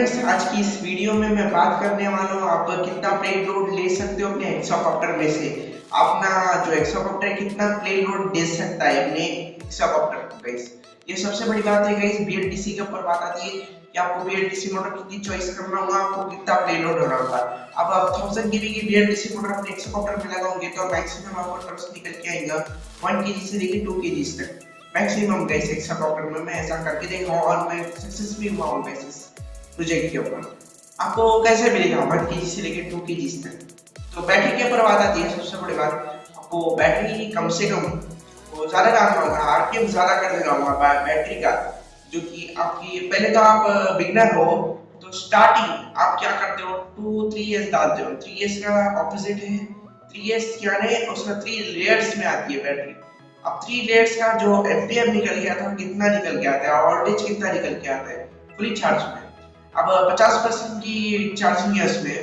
Friends, आज की इस वीडियो में मैं बात करने वाला हूँ आप कितना प्लेन लोड ले सकते हो अपने हेक्साकॉप्टर में से। अपना जो हेक्साकॉप्टर है कितना प्लेन लोड दे सकता है अपने हेक्साकॉप्टर को गाइस। ये सबसे बड़ी बात है गाइस, बीएलडीसी के ऊपर बात आती है कि आपको बीएलडीसी मोटर कितनी चॉइस करना होगा, आपको कितना प्लेन लोड होना होगा। अब आप 1000 केवी की बीएलडीसी मोटर अपने हेक्साकॉप्टर में लगाओगे तो मैक्सिमम आपको टॉर्क निकल के आएगा 1 केजी से लेकर 2 केजी तक मैक्सिमम गाइस। हेक्साकॉप्टर में मैं ऐसा करके देखा हूं और मैं सक्सेस भी हुआ हूं गाइस प्रोजेक्ट के ऊपर। आपको कैसे मिलेगा 1 केजी से लेकर 2 केजी तक। तो बैटरी के ऊपर बात आती है। सबसे बड़ी बात, आपको बैटरी कम से कम वो ज्यादा डालना होगा, आरपीएम ज्यादा कर देना होगा बैटरी का। जो कि आपकी पहले तो आप बिगनर हो तो स्टार्टिंग आप क्या करते हो 2-3S डालते हो। 3S का ऑपोजिट है 3S यानी उसका 3 लेयर्स में आती है बैटरी। अब 3 लेयर्स का जो एम्पीयर निकल गया था कितना निकल के आता है, वोल्टेज कितना निकल के आता है फुली चार्ज में। अब 50% की चार्जिंग है उसमें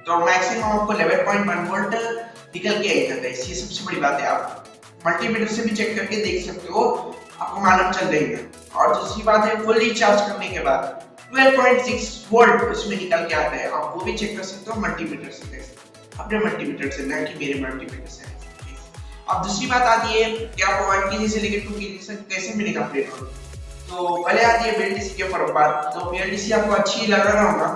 तो मैक्सिमम आपको 11.1 वोल्ट निकल के आएगा गाइस। ये सबसे बड़ी बात है, आप मल्टीमीटर से भी चेक करके देख सकते हो, आपको मालूम चल जाएगा। और दूसरी बात है, फुली चार्ज करने के बाद 12.6 वोल्ट उसमें निकल के आता है, आप वो भी चेक कर सकते हो मल्टीमीटर से गाइस, अपने मल्टीमीटर से, ना कि मेरे मल्टीमीटर से। अब दूसरी बात आती है कि आपको 1 केजी से लेकर 2 केजी तक कैसे मिलेगा प्लेन लोड। तो पहले आती है बीएलडीसी के ऊपर बात। तो बीएलडीसी आपको अच्छी लगाना होगा,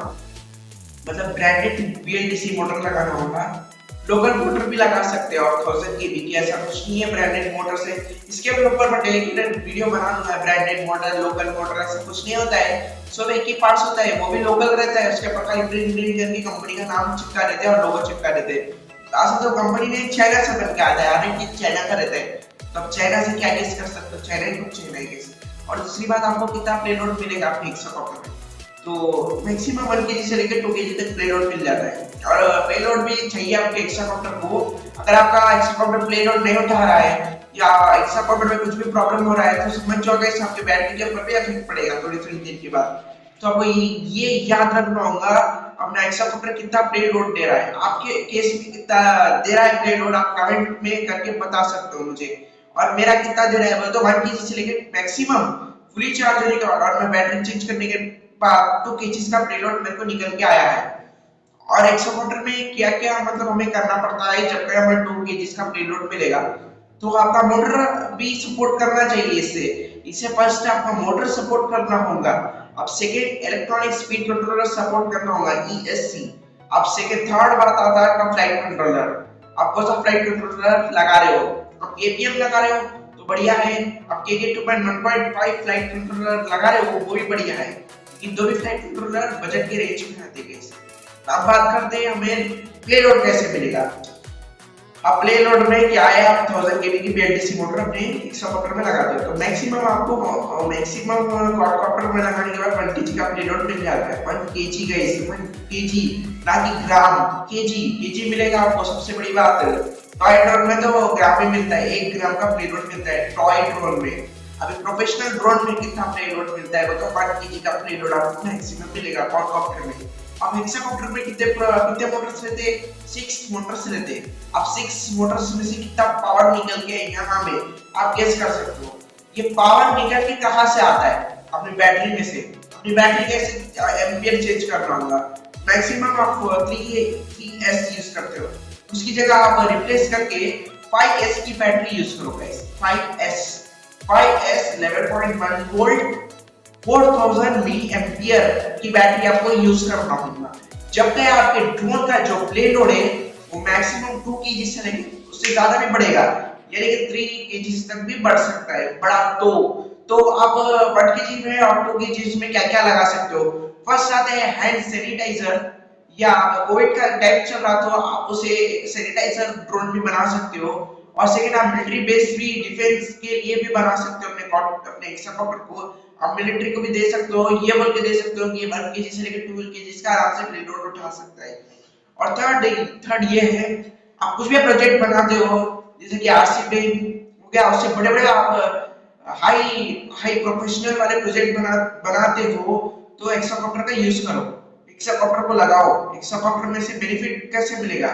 मतलब ब्रांडेड बीएलडीसी मोटर लगाना होगा। लोकल मोटर भी लगा सकते हो आप 1000 केवी की, ऐसा कुछ नहीं है ब्रांडेड मोटर से। इसके ऊपर मैं डेडिकेटेड वीडियो बना दूंगा, ब्रांडेड मोटर लोकल मोटर ऐसा कुछ नहीं होता है। सब एक ही पार्ट्स होता है, वो भी लोकल रहता है। उसके ऊपर खाली प्रिंट करके कंपनी का नाम चिपका देते हैं और लोगो चिपका देते हैं। ऐसा तो कंपनी ने चाइना से बन के आता है, हर एक चीज चाइना का रहता है। तो अब चाइना से क्या गेस कर सकते हो, चाइना ही कुछ चाइना ही गेस। और दूसरी बात, आपको कितना प्ले लोड मिलेगा अपने हेक्साकॉप्टर में। तो मैक्सिमम 1 केजी से लेकर 2 केजी तक प्ले लोड मिल जाता है। और प्ले लोड भी चाहिए आपके हेक्साकॉप्टर को। अगर आपका हेक्साकॉप्टर प्ले लोड नहीं उठा रहा है या हेक्साकॉप्टर में कुछ भी प्रॉब्लम हो रहा है तो समझ जाओ गाइस आपके बैटरी के ऊपर भी इफेक्ट पड़ेगा थोड़ी थोड़ी देर के बाद। तो आपको ये याद रखना होगा अपना हेक्साकॉप्टर कितना प्ले लोड दे रहा है। आपके केस में कितना दे रहा है प्ले लोड, आप कमेंट में करके बता सकते हो मुझे। और मेरा कितना दे रहा है वो तो 1 केजी से लेकर मैक्सिमम फुली चार्ज होने के बाद और मैं बैटरी चेंज करने के बाद 2 केजी का प्ले लोड मेरे को निकल के आया है। और हेक्साकॉप्टर में क्या क्या मतलब हमें करना पड़ता है जब हमें 2 केजी का प्ले लोड मिलेगा। तो आपका मोटर भी सपोर्ट करना चाहिए इससे। इसे फर्स्ट आपका मोटर सपोर्ट करना होगा। अब second electronic speed controller support करना होगा ईएससी। अब सेकंड थर्ड बात आता है आपका फ्लाइट कंट्रोलर। आप कौन सा फ्लाइट कंट्रोलर लगा रहे हो, आप एपीएम लगा रहे हो तो बढ़िया है। आप केके 2.1.5 फ्लाइट कंट्रोलर लगा रहे हो वो भी बढ़िया है। इन दो भी फ्लाइट कंट्रोलर बजट के रेंज में आते हैं। अब बात करते हैं हमें प्ले लोड कैसे मिलेगा। अब प्ले लोड में क्या है, आप 1000 केवी की बीएलडीसी मोटर अपने हेक्साकॉप्टर में लगाते हो तो मैक्सिमम आपको मैक्सिमम क्वाडकॉप्टर में लगाने के बाद 1 केजी का प्ले लोड मिल जाता है। 1 केजी गाइस, 1 केजी ना कि ग्राम, केजी केजी मिलेगा आपको। सबसे बड़ी बात है टॉय ड्रोन में तो ग्राम में मिलता है, 1 ग्राम का प्ले लोड मिलता है टॉय ड्रोन में। अभी प्रोफेशनल ड्रोन में कितना प्ले लोड मिलता है वो तो 1 केजी का प्ले लोड आपको मैक्सिमम मिलेगा क्वाडकॉप्टर में। अब हेक्साकॉप्टर में कितने मोटर्स रहते हैं, 6 मोटर्स रहते हैं। अब 6 मोटर्स में से कितना पावर निकल के यहाँ में आप गेस कर सकते हो। ये पावर निकल के कहाँ से आता है, अपनी बैटरी में से। अपनी बैटरी कैसे एम्पियर चेंज करना होगा। मैक्सिमम आप 3S यूज करते हो, उसकी जगह आप रिप्लेस करके 5S की बैटरी यूज करो guys. 5S 11.1 volt 4000 milli ampere की बैटरी आपको यूज करना होगा। जब तक आपके ड्रोन का जो प्ले लोड है वो मैक्सिमम 2 केजी से नहीं उससे ज्यादा भी बढ़ेगा, यानी कि 3 केजी तक भी बढ़ सकता है बड़ा। तो आप 1 केजी में और 2 केजी में क्या क्या लगा सकते हो। फर्स्ट आते हैं हैंड सैनिटाइजर, या कोविड का टाइम चल रहा तो आप उसे सैनिटाइजर ड्रोन भी बना सकते हो। और सेकंड, आप मिलिट्री बेस भी डिफेंस के लिए भी बना सकते हो अपने हेक्साकॉप्टर को। आप मिलिट्री को भी दे सकते हो, ये बोल के दे सकते हो कि 1 केजी से लेकर 12 केजी का आराम से प्ले लोड उठा सकता है। और थर्ड ये है, आप कुछ भी प्रोजेक्ट बनाते हो जैसे कि आरसी बैंक हो गया, उससे बड़े बड़े आप हाई प्रोफेशनल वाले प्रोजेक्ट बनाते हो तो हेक्साकॉप्टर का यूज करो, हेक्साकॉप्टर को लगाओ। हेक्साकॉप्टर में से बेनिफिट कैसे मिलेगा,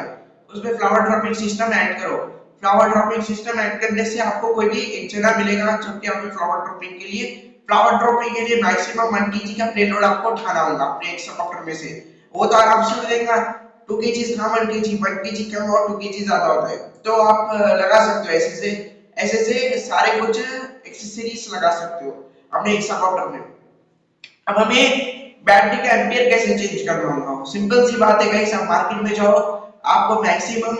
उसमें फ्लावर ड्रॉपिंग सिस्टम ऐड करो। फ्लावर ड्रॉपिंग सिस्टम ऐड करने से आपको कोई भी एक जगह मिलेगा जो कि आपके फ्लावर ड्रॉपिंग के लिए फ्लावर ड्रॉपिंग के लिए मैक्सिमम 1 kg का प्लेन लोड आपको उठाना होगा अपने एक्सोकॉप्टर में से। वो तो आराम से उठ देगा 2 kg, हाँ 1 kg, 1 kg कम और 2 kg ज्यादा होता है। तो आप लगा सकते हो ऐसे से सारे कुछ एक्सेसरीज लगा सकते हो अपने एक्सोकॉप्टर में। अब हमें बैटरी का एम्पियर कैसे चेंज करना होगा, सिंपल सी बात है गाइस। आप मार्केट में जाओ, आपको मैक्सिमम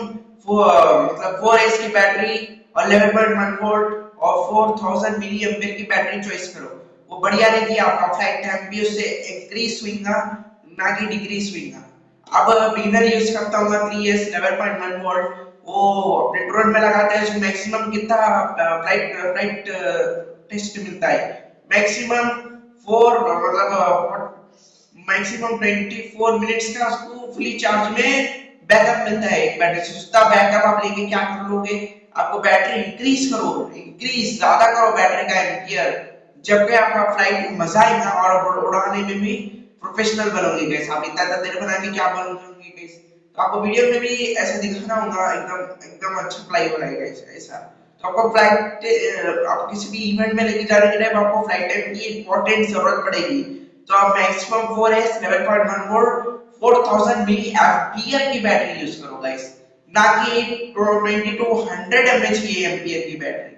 मतलब 4S की बैटरी और 11.1 वोल्ट और 4000 मिली एम्पियर की बैटरी चॉइस करो, वो बढ़िया रहेगी। आपका फ्लाइट टाइम भी उससे इंक्रीज होगा ना कि डिक्रीज होगा। अब बिगिनर यूज करता हूँ 3S 11.1 वोल्ट, वो अपने ड्रोन में लगाते हैं, उसमें मैक्सिमम कितना फ्लाइट टेस्ट मिलता है, मैक्सिमम 4 मतलब मैक्सिमम 24 मिनट्स का उसको फुली चार्ज में बैकअप मिलता है एक बैटरी से। उतना बैकअप आप लेके क्या कर लोगे, आपको बैटरी इंक्रीज ज्यादा करो बैटरी का एम्पियर, जबकि आपका फ्लाइट में मजा आएगा और उड़ाने में भी प्रोफेशनल बनोगे। गाइस आप इतना देर बना के क्या बनोगे गाइस, तो आपको वीडियो में भी ऐसा दिखाना होगा, एकदम एकदम अच्छा फ्लाई हो रहा है गाइस ऐसा। तो आपको फ्लाइट आप किसी भी इवेंट में लेके जाने के टाइम आपको फ्लाइट टाइम की इंपॉर्टेंट जरूरत पड़ेगी। तो आप maximum 4S 11.1 volt 4000 milli ampere की बैटरी यूज करो गाइस, ना कि 20 to 100 mAh की एम्पियर की battery.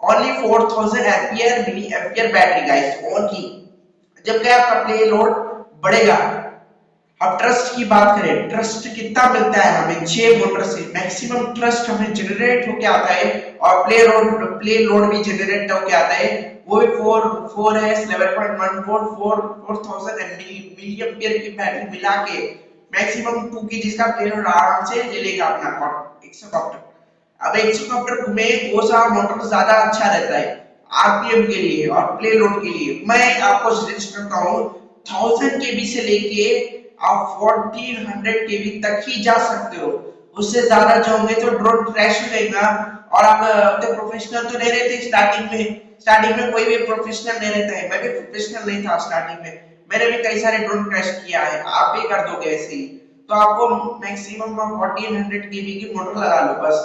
Only 4000 ampere milli ampere battery guys only. जब आपका प्ले लोड बढ़ेगा। अब ट्रस्ट की बात करें, ट्रस्ट कितना मिलता है हमें 6 मोटर से, मैक्सिमम ट्रस्ट हमें जनरेट होके आता है और प्ले लोड भी जनरेट होके आता है, वो भी 4S 11.1 वोल्ट 4000 मिली एम्पियर की बैटरी मिला के मैक्सिमम 2 kg का प्ले लोड आराम से ले लेगा अपना एक्सोकॉप्टर। अब एक्सोकॉप्टर में कौन सा मोटर ज्यादा अच्छा रहता है आरपीएम के लिए और प्ले लोड के लिए, मैं आपको सजेस्ट करता हूँ 1000 केबी से लेके आप 1400 केबी तक ही जा सकते हो। उससे ज्यादा जाओगे तो ड्रोन क्रैश हो जाएगा। और आप तो प्रोफेशनल तो नहीं रहते स्टार्टिंग में कोई भी प्रोफेशनल नहीं रहता है, मैं भी प्रोफेशनल नहीं था स्टार्टिंग में, मैंने भी कई सारे ड्रोन क्रैश किया है, आप भी कर दोगे ऐसे ही। तो आपको मैक्सिमम 1400 केबी की मोटर लगा लो बस,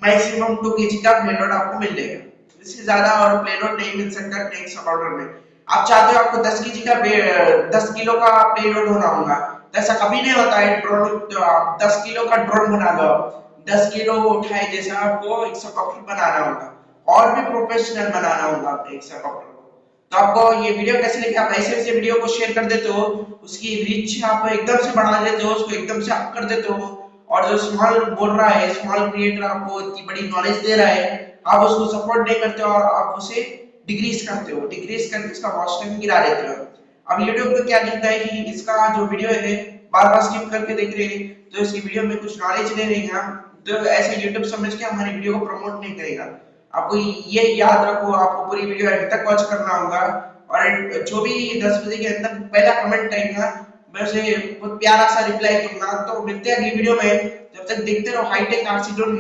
मैक्सिमम 2 केजी का प्लेलोड आपको मिल जाएगा। इससे ज्यादा और प्लेलोड नहीं मिल सकता नेक्स्ट ऑर्डर में। आप चाहते हो आपको 10 केजी का 10 किलो का प्लेलोड होना होगा, तो ऐसा कभी नहीं होता है। ड्रोन तो आप 10 किलो का ड्रोन बना लो, 10 किलो उठाए जैसा आपको एक हेलीकॉप्टर बनाना होगा और भी प्रोफेशनल बनाना होगा अपने एक हेलीकॉप्टर को। तो आपको ये वीडियो कैसे लगी, आप ऐसे ऐसे वीडियो को शेयर कर देते हो, उसकी रीच आप एकदम से बढ़ा देते हो, उसको एकदम से अप कर देते हो, और जो स्मॉल बोल रहा है, स्मॉल क्रिएटर आपको इतनी बड़ी नॉलेज दे रहा है, आप उसको सपोर्ट नहीं करते हो और आप उसे डिक्रीज करते हो, डिक्रीज करके उसका वॉच टाइम गिरा देते हो। अब YouTube पे क्या दिखता है कि इसका जो वीडियो है बार बार स्किप करके देख रहे हैं, तो इसकी वीडियो में कुछ नॉलेज नहीं रहेगा, तो ऐसे YouTube समझ के हमारी वीडियो को प्रमोट नहीं करेगा। आपको ये याद रखो, आपको पूरी वीडियो एंड तक वॉच करना होगा, और जो भी 10 बजे के अंदर पहला कमेंट आएगा मैं उसे बहुत प्यारा सा रिप्लाई दूंगा। तो मिलते हैं अगली वीडियो में, जब तक देखते रहो हाईटेक आरसी ड्रोन।